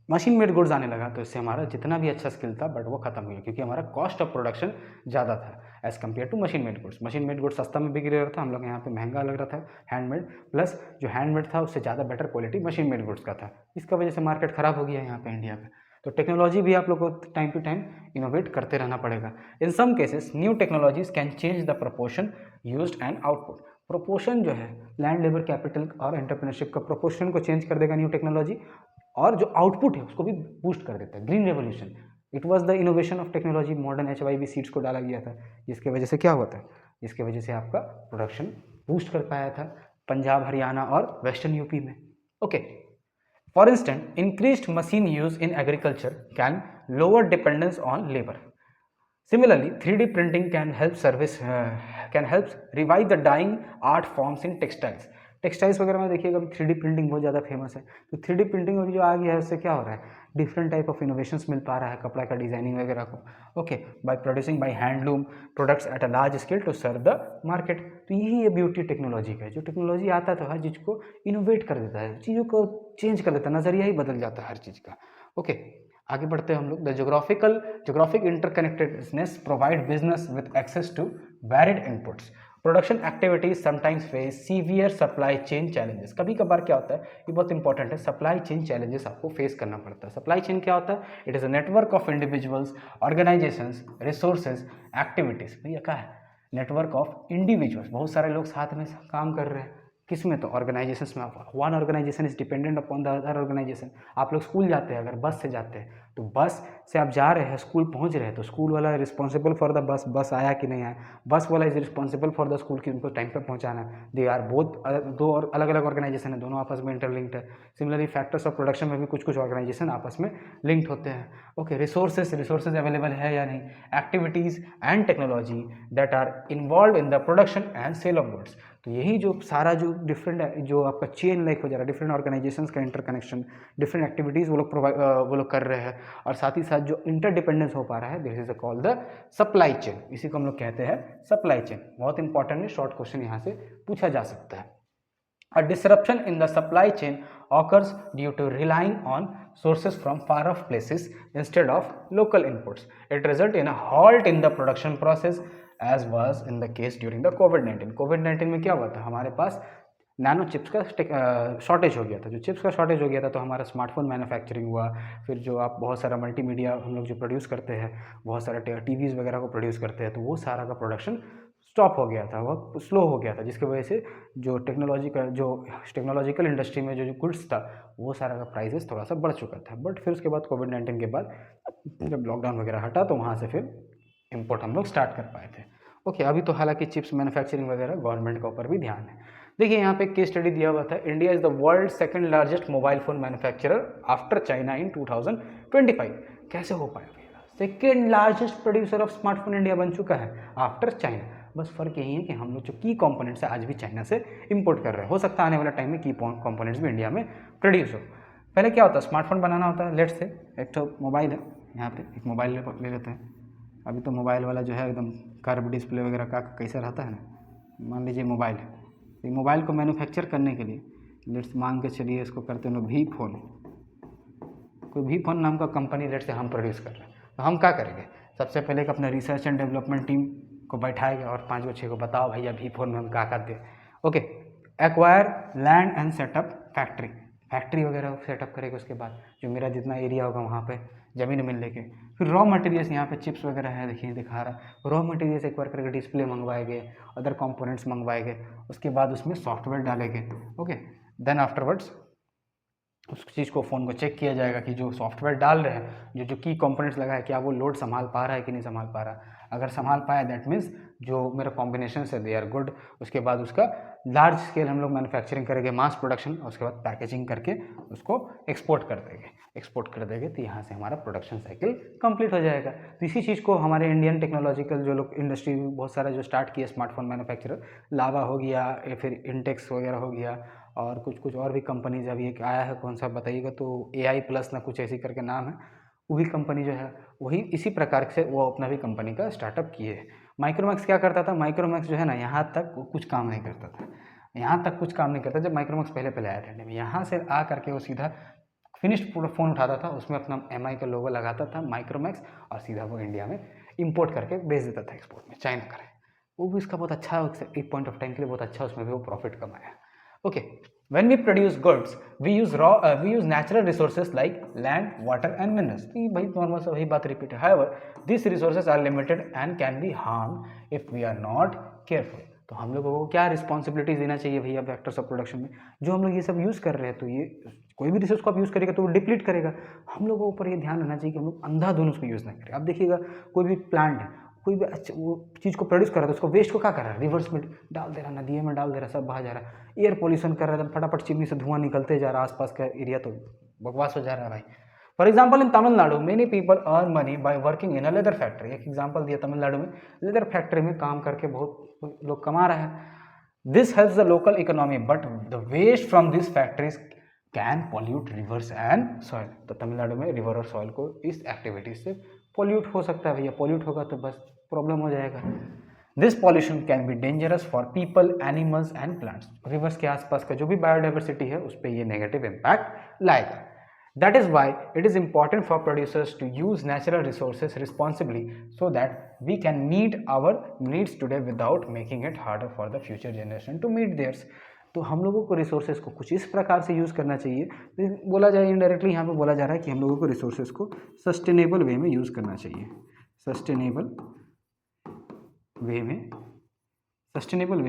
S1: मशीन मेड गुड्स आने लगा, तो इससे हमारा जितना भी अच्छा स्किल था बट वो खत्म हो गया, क्योंकि हमारा कॉस्ट ऑफ प्रोडक्शन ज़्यादा था as compare to machine made goods. Machine made goods सस्ता में बिक रहा था, हम लोग यहाँ पे महंगा लग रहा था हैंडमेड, प्लस जो हैंडमेड था उससे ज़्यादा better quality machine made goods का था। इसका वजह से मार्केट ख़राब हो गया यहाँ पे इंडिया का। तो टेक्नोलॉजी भी आप लोग को टाइम टू टाइम इनोवेट करते रहना पड़ेगा। In some cases new technologies can change the proportion used and output. Proportion जो है लैंड, लेबर, कैपिटल और एंटरप्रेन्योरशिप का प्रोपोर्शन को चेंज कर देगा न्यू टेक्नोलॉजी, और जो आउटपुट है उसको भी बूस्ट कर देता है। Green revolution, it was the innovation of technology, modern HYV seeds को डाला गया था, जिसके वजह से क्या हुआ था, जिसके वजह से आपका प्रोडक्शन बूस्ट कर पाया था पंजाब, हरियाणा और वेस्टर्न यूपी में। Okay, for instance increased machine use in agriculture can lower dependence on labour. Similarly, 3D printing can help revive the dying art forms in textiles. Textiles वगैरह में देखिएगा 3D प्रिंटिंग बहुत ज़्यादा फेमस है, तो 3D printing में जो आ गया है उससे क्या हो रहा है, डिफरेंट टाइप ऑफ इनोवेशंस मिल पा रहा है कपड़ा का डिजाइनिंग वगैरह को। Okay, by producing by handloom products at a large scale to serve the market. तो यही है ब्यूटी टेक्नोलॉजी का, जो टेक्नोलॉजी आता है तो हर चीज़ को इनोवेट कर देता है, चीज़ों को चेंज कर देता है, नज़रिया ही बदल जाता है हर चीज़ का। ओके, आगे बढ़ते हैं हम लोग। The geographic interconnectedness provide business with access to varied inputs. Production activities sometimes face severe supply chain challenges. कभी कभार क्या होता है, ये बहुत इंपॉर्टेंट है, सप्लाई चेन चैलेंजेस आपको फेस करना पड़ता है। सप्लाई चेन क्या होता है? It is a network of individuals, organisations, resources, activities. भैया क्या है? नेटवर्क ऑफ इंडिविजुअल्स, बहुत सारे लोग साथ में काम कर रहे हैं। किस में? तो ऑर्गेनाइजेशंस में। One organisation is dependent upon the other organisation. आप लोग स्कूल जाते हैं, अगर बस से जाते हैं तो बस से आप जा रहे हैं, स्कूल पहुंच रहे हैं, तो स्कूल वाला रिस्पॉन्सिबल फॉर द बस, बस आया कि नहीं आया। बस वाला is responsible for the school कि उनको टाइम पे पहुंचाना है। दे आर बोथ, दो और अलग अलग ऑर्गेनाइजेशन है, दोनों आपस में इंटरलिंक्ड है। सिमिलरली फैक्टर्स ऑफ प्रोडक्शन में भी कुछ कुछ ऑर्गेनाइजेशन आपस में लिंक्ड होते हैं। ओके, रिसोर्सेज अवेलेबल है या नहीं, activities and technology that are involve in the production and sale of goods. तो यही जो सारा जो डिफरेंट जो आपका चेन लाइक हो जा रहा है, डिफरेंट ऑर्गेनाइजेशंस का इंटरकनेक्शन, डिफरेंट एक्टिविटीज़ वो लोग कर रहे हैं, और साथ ही साथ जो इंटरडिपेंडेंस हो पा रहा है, this is called the supply chain. इसी को हम लोग कहते हैं सप्लाई चेन। बहुत इंपॉर्टेंट है, शॉर्ट क्वेश्चन यहाँ से पूछा जा सकता है। A disruption in the supply chain occurs due to relying on sources from far off places instead of local inputs. It results in a halt in the production process as was in the case during the COVID-19. COVID-19 में क्या हुआ था? हमारे पास nano chips का shortage हो गया था। जो चिप्स का शॉर्टेज हो गया था तो हमारा स्मार्टफोन मैन्युफैक्चरिंग हुआ, फिर जो आप बहुत सारा मल्टीमीडिया हम लोग जो प्रोड्यूस करते हैं, बहुत सारे टीवीज़ वगैरह को प्रोड्यूस करते हैं, तो वो सारा का प्रोडक्शन स्टॉप हो गया था, वो स्लो हो गया था, जिसकी वजह से जो टेक्नोलॉजिकल इंडस्ट्री में जो गुड्स था वो सारा का प्राइसेस थोड़ा सा बढ़ चुका था। बट फिर उसके बाद कोविड-19 के बाद जब लॉकडाउन वगैरह हटा तो वहाँ से फिर इम्पोर्ट हम लोग स्टार्ट कर पाए थे। ओके, अभी तो हालांकि चिप्स मैन्युफैक्चरिंग वगैरह गवर्नमेंट के ऊपर भी ध्यान है। देखिए यहाँ पे केस स्टडी दिया हुआ था, India is the world second largest mobile phone manufacturer after China in 2025। कैसे हो पाया भैया? Second largest producer of smartphone India बन चुका है आफ्टर चाइना। बस फर्क यही है कि हम लोग जो की कंपोनेंट्स है आज भी चाइना से इंपोर्ट कर रहे हैं। हो सकता है आने वाले टाइम में की कंपोनेंट्स भी इंडिया में प्रोड्यूस हो। पहले क्या होता है, स्मार्टफोन बनाना होता है। लेट्स से एक तो मोबाइल है, यहाँ पे एक मोबाइल ले लेते हैं। अभी तो मोबाइल वाला जो है एकदम कर्व डिस्प्ले वगैरह का कैसा रहता है ना, मान लीजिए मोबाइल है। तो मोबाइल को मैन्युफैक्चर करने के लिए लेट्स मान के चलिए इसको करते हैं वी फोन, कोई वी फोन नाम का कंपनी लेट्स से हम प्रोड्यूस कर रहे हैं। तो हम क्या करेंगे, सबसे पहले एक अपना रिसर्च एंड डेवलपमेंट टीम को बैठाएंगे और 5 6 को बताओ भैया वी फोन में हम क्या कर दें। Okay, acquire land and setup factory वगैरह सेटअप करेगा। उसके बाद जो मेरा जितना एरिया होगा वहाँ पे ज़मीन मिल लेके फिर रॉ मटेरियल्स, यहाँ पे चिप्स वगैरह है, देखिए दिखा रहा, रॉ मटेरियल्स एक्वायर करके डिस्प्ले मंगवाएंगे, अदर कंपोनेंट्स मंगवाएंगे, उसके बाद उसमें सॉफ्टवेयर डालेंगे। ओके, देन आफ्टरवर्ड्स उस चीज़ को फ़ोन को चेक किया जाएगा कि जो सॉफ्टवेयर डाल रहे हैं, जो की कंपोनेंट्स लगा है, क्या वो लोड संभाल पा रहा है कि नहीं संभाल पा रहा। अगर संभाल पाया दैट मीन्स जो मेरा कॉम्बिनेशन है दे आर गुड। उसके बाद उसका लार्ज स्केल हम लोग मैन्युफैक्चरिंग करेंगे, मास प्रोडक्शन, और उसके बाद पैकेजिंग करके उसको एक्सपोर्ट कर देंगे तो यहाँ से हमारा प्रोडक्शन साइकिल कंप्लीट हो जाएगा। तो इसी चीज़ को हमारे इंडियन टेक्नोलॉजिकल जो लोग इंडस्ट्री बहुत सारा जो स्टार्ट किया स्मार्टफोन मैन्युफैक्चरर, लावा हो गया या फिर इंटेक्स वगैरह हो गया, और कुछ और भी कंपनीज अभी एक आया है, कौन सा बताइएगा, तो AI प्लस ना कुछ ऐसी करके नाम है, वो भी कंपनी जो है वही इसी प्रकार से वो अपना भी कंपनी का स्टार्टअप किए है। माइक्रोमैक्स क्या करता था, माइक्रोमैक्स जो है ना यहाँ तक कुछ काम नहीं करता था, यहाँ तक कुछ काम नहीं करता। जब माइक्रोमैक्स पहले आया था इंडिया में, यहाँ से आ करके वो सीधा फिनिश्ड पूरा फ़ोन उठाता था, उसमें अपना MI का लोगो लगाता था माइक्रोमैक्स, और सीधा वो इंडिया में इंपोर्ट करके भेज देता था एक्सपोर्ट में, चाइना करे। वो भी उसका बहुत अच्छा एक पॉइंट ऑफ टाइम के लिए बहुत अच्छा उसमें भी वो प्रॉफिट कमाया। Okay, when we produce goods we use natural resources like land, water and minerals। तो भाई नॉर्मल से वही बात रिपीट है। however these resources are limited and can be harmed if we are not careful। तो हम लोगों को क्या रिस्पॉन्सिबिलिटीज देना चाहिए भैया फैक्टर्स ऑफ प्रोडक्शन में, जो हम लोग ये सब यूज़ कर रहे हैं, तो ये कोई भी रिसोर्स को आप यूज़ करेगा तो वो डिप्लीट करेगा। हम लोगों के ऊपर ये ध्यान रखना चाहिए कि हम लोग अंधाधुन उसको यूज़ ना करें। अब देखिएगा कोई भी प्लांट है, कोई भी अच्छा वो चीज़ को प्रोड्यूस कर रहा है, तो उसको वेस्ट को क्या कर रहा है, रिवर्स में डाल दे रहा, नदियों में डाल दे रहा, सब बहा जा रहा है, एयर पोल्यूशन कर रहा है, फटाफट चिमनी से धुआं निकलते जा रहा है, आसपास का एरिया तो बकवास हो जा रहा है भाई। For example in Tamil Nadu many people earn money by working in a leather factory. एक एग्जाम्पल दिया, तमिलनाडु में लेदर फैक्ट्री में काम करके बहुत लोग कमा रहे हैं। This helps the local economy but the waste from this factories can pollute rivers and soil. तो तमिलनाडु में रिवर और सॉइल को इस एक्टिविटीज से पॉल्यूट हो सकता है भैया। पॉल्यूट होगा तो बस प्रॉब्लम हो जाएगा। This pollution can be dangerous for people, animals and plants. Reverse के आसपास का जो भी बायोडाइवर्सिटी है उस पर ये नेगेटिव इम्पैक्ट लाएगा। That is why it is important for producers to use natural resources responsibly so that we can meet our needs today without making it harder for the future generation to meet theirs. तो हम लोगों को resources को कुछ इस प्रकार से use करना चाहिए, बोला जाए इनडायरेक्टली यहाँ पे बोला जा रहा है कि हम लोगों को रिसोर्सेज को सस्टेनेबल वे में यूज़ करना चाहिए, सस्टेनेबल वे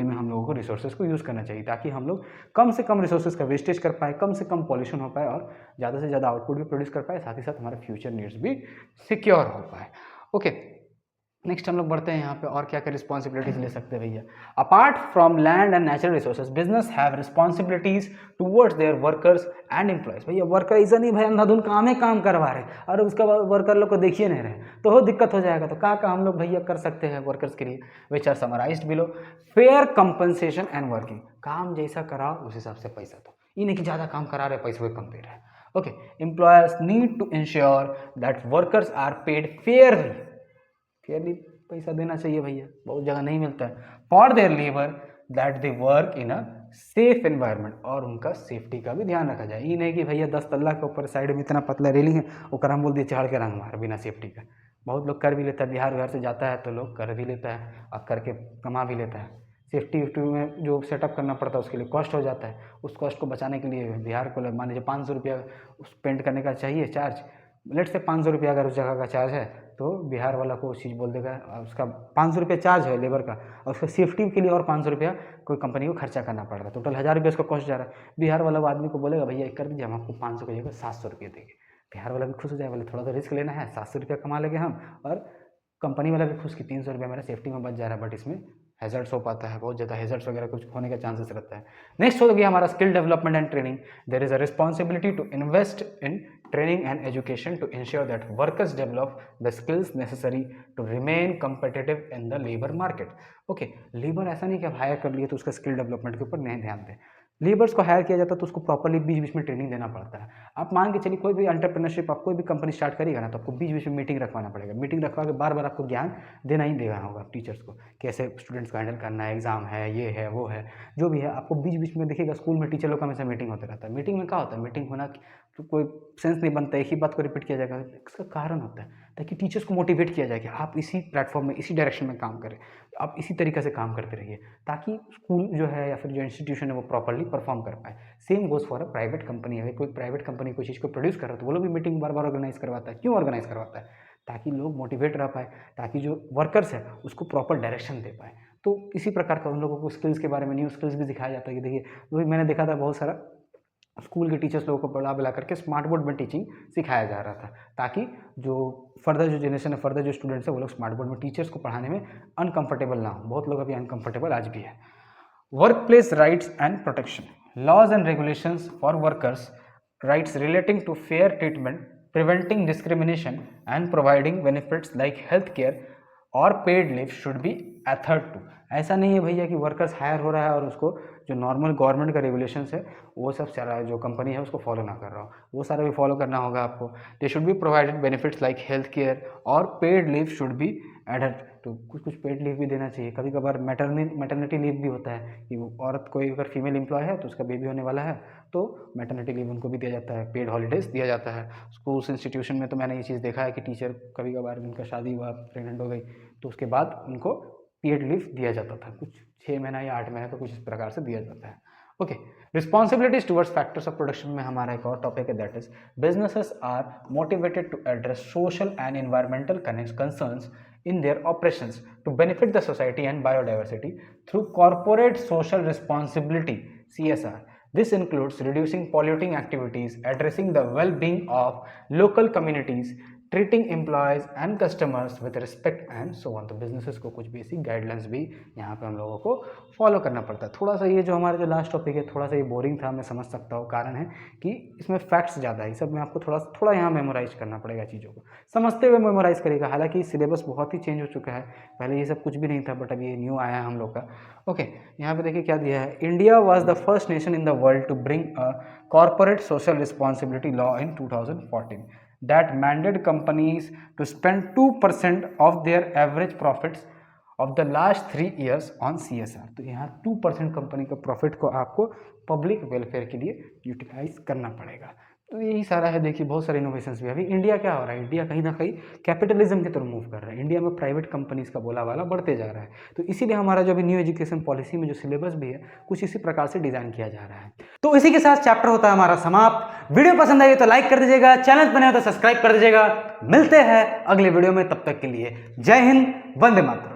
S1: में हम लोगों को रिसोर्सेज को यूज़ करना चाहिए ताकि हम लोग कम से कम रिसोर्सेज का वेस्टेज कर पाए, कम से कम पॉल्यूशन हो पाए और ज़्यादा से ज़्यादा आउटपुट भी प्रोड्यूस कर पाए, साथ ही साथ हमारे फ्यूचर नीड्स भी सिक्योर हो पाए। ओके, नेक्स्ट हम लोग बढ़ते हैं यहाँ पे और क्या क्या रिस्पॉन्सिबिलिटीज ले सकते हैं भैया। Apart from land and natural resources, business have responsibilities towards their workers and employees. भैया वर्कर ऐसा नहीं भाई अंधाधुन काम करवा रहे और उसका वर्कर लोग को देखिए नहीं रहे तो वो दिक्कत हो जाएगा। तो क्या हम लोग भैया कर सकते हैं वर्कर्स के लिए, which are summarised below. Fair compensation and working, काम जैसा कराओ उस हिसाब से पैसा दो, ये नहीं कि ज़्यादा काम करा रहे पैसे कम दे रहे हैं। Okay, employers need to ensure that workers are paid fairly पैसा देना चाहिए भैया, बहुत जगह नहीं मिलता है। For their labour that they work in a safe environment, और उनका सेफ्टी का भी ध्यान रखा जाए। ये नहीं कि भैया 10 तल्ला के ऊपर साइड में इतना पतला रेलिंग है और हम बोल दिए चढ़ के रंग मार बिना सेफ्टी का। बहुत लोग कर भी लेता है, बिहार से जाता है तो लोग कर भी लेता है और करके कमा भी लेता है। सेफ्टी वेफ्टी में जो सेटअप करना पड़ता है उसके लिए कॉस्ट हो जाता है, उस कॉस्ट को बचाने के लिए बिहार को मान लीजिए 500 रुपया उस पेंट करने का चाहिए चार्ज, लेट से 500 रुपया अगर उस जगह का चार्ज है तो बिहार वाला को उस चीज़ बोल देगा उसका 500 रुपया चार्ज है लेबर का और उसका सेफ्टी के लिए और 500 रुपया कोई कंपनी को खर्चा करना पड़ रहा है, टोटल 1000 रुपया उसका कॉस्ट जा रहा है। बिहार वाला आदमी को बोलेगा भैया एक कर दीजिए, हम आपको 500 की जगह 700 रुपये देंगे। बिहार वाला भी खुश हो जाए, बोले थोड़ा सा रिस्क लेना है, 700 रुपया कमा लेंगे हम, और कंपनी वाला भी खुश कि 300 रुपया मेरा सेफ्टी में बच जा रहा है, बट इसमें हैजर्ड्स हो पाता है, बहुत ज़्यादा हैजर्ड्स वगैरह कुछ होने का चांसेस रहता है। नेक्स्ट हो गया हमारा skill development and training. There is a responsibility to invest in training and education to ensure that workers develop the skills necessary to remain competitive in the labour market. Okay, labour ऐसा नहीं कि आप higher कर लिए तो उसका skill development के ऊपर नहीं ध्यान दें। लेबर्स को हायर किया जाता है तो उसको प्रॉपर्ली बीच बीच में ट्रेनिंग देना पड़ता है। आप मान के चलिए कोई भी एंटरप्रेन्योरशिप, आप कोई भी कंपनी स्टार्ट करिएगा ना तो आपको बीच बीच में मीटिंग रखवाना पड़ेगा। मीटिंग रखवा के बार बार आपको ज्ञान देना ही देना होगा टीचर्स को, कैसे स्टूडेंट्स को हैंडल करना है, एग्जाम है, ये है वो है जो भी है, आपको बीच बीच में देखिएगा स्कूल में टीचर लोग का हमेशा मीटिंग होता रहता है। मीटिंग में क्या होता है, मीटिंग होना तो कोई सेंस नहीं बनता, एक ही बात को रिपीट किया जाएगा। इसका कारण होता है ताकि टीचर्स को मोटिवेट किया जाए कि आप इसी प्लेटफॉर्म में इसी डायरेक्शन में काम करें, आप इसी तरीके से काम करते रहिए ताकि स्कूल जो है या फिर जो इंस्टीट्यूशन है वो प्रॉपर्ली परफॉर्म कर पाए। Same goes for a private company है, कोई प्राइवेट कंपनी कोई चीज़ को प्रोड्यूस कर रहा है तो वो लोग भी मीटिंग बार बार ऑर्गेनाइज करवाता है। क्यों ऑर्गेनाइज करवाता है? ताकि लोग मोटिवेट रह पाए, ताकि जो वर्कर्स है उसको प्रॉपर डायरेक्शन दे पाए। तो इसी प्रकार का उन लोगों को स्किल्स के बारे में न्यू स्किल्स भी दिखाया जाता है कि देखिए वही मैंने देखा था बहुत सारा स्कूल के टीचर्स लोगों को बुला करके स्मार्ट बोर्ड में टीचिंग सिखाया जा रहा था ताकि जो फर्दर जो जनरेशन है, फर्दर जो स्टूडेंट्स है वो लोग स्मार्ट बोर्ड में टीचर्स को पढ़ाने में अनकंफर्टेबल ना हो। बहुत लोग अभी अनकंफर्टेबल आज भी है। Work place rights and protection, laws and regulations for workers rights relating to fair treatment, preventing discrimination and providing benefits like health care और paid leave should be adhered to. ऐसा नहीं है भैया कि वर्कर्स हायर हो रहा है और उसको जो नॉर्मल गवर्नमेंट का रेगुलेशंस है वो सब सारा जो कंपनी है उसको फॉलो ना कर रहा हो, वो सारा भी फॉलो करना होगा आपको। They should be provided benefits like health care और paid leave should be added, तो कुछ पेड लीव भी देना चाहिए। कभी कभार मैटरनिटी लीव भी होता है कि वो औरत कोई अगर फीमेल एम्प्लॉय है तो उसका बेबी होने वाला है तो मैटरनिटी लीव उनको भी दिया जाता है, पेड हॉलीडेज दिया जाता है। स्कूल्स इंस्टीट्यूशन में तो मैंने ये चीज़ देखा है कि टीचर कभी कभार उनका शादी हुआ, प्रेगनेंट हो गई तो उसके बाद उनको पेड लीव दिया जाता था, कुछ 6 महीना या 8 महीने का कुछ इस प्रकार से दिया जाता है। Okay, responsibilities towards factors of production में हमारा एक और टॉपिक है that is businesses are motivated to address social and environmental concerns in their operations to benefit the society and biodiversity through corporate social responsibility (CSR). This includes reducing polluting activities, addressing the well-being of local communities, treating employees and customers with respect and so on। तो businesses को कुछ basic guidelines भी यहाँ पे हम लोगों को follow करना पड़ता है। थोड़ा सा ये जो हमारा जो लास्ट टॉपिक है थोड़ा सा ये बोरिंग था, मैं समझ सकता हूँ, कारण है कि इसमें फैक्ट्स ज़्यादा है, सब में आपको थोड़ा यहाँ मेमोराइज करना पड़ेगा, चीज़ों को समझते हुए मेमोराइज करेगा। हालांकि सिलेबस बहुत ही चेंज हो चुका है, पहले ये सब कुछ भी नहीं था बट अभी ये न्यू आया है हम लोग का। ओके, यहाँ पे देखिए क्या दिया है, India was the first nation in the world to bring a corporate social responsibility law in 2014 that mandated companies to spend 2% of their average profits of the last 3 years on CSR। तो यहाँ 2% company का profit को आपको public welfare के लिए utilise करना पड़ेगा। तो यही सारा है। देखिए बहुत सारे इनोवेशंस भी अभी इंडिया क्या हो रहा है, इंडिया कहीं ना कहीं कैपिटलिज्म की तरफ मूव कर रहा है। इंडिया में प्राइवेट कंपनीज का बोला वाला बढ़ते जा रहा है। तो इसीलिए हमारा जो अभी न्यू एजुकेशन पॉलिसी में जो सिलेबस भी है कुछ इसी प्रकार से डिजाइन किया जा रहा है। तो इसी के साथ चैप्टर होता है हमारा समाप्त। वीडियो पसंद आई तो लाइक कर दीजिएगा, चैनल बने हो तो सब्सक्राइब कर दीजिएगा। मिलते हैं अगले वीडियो में, तब तक के लिए जय हिंद, वंदे मातरम।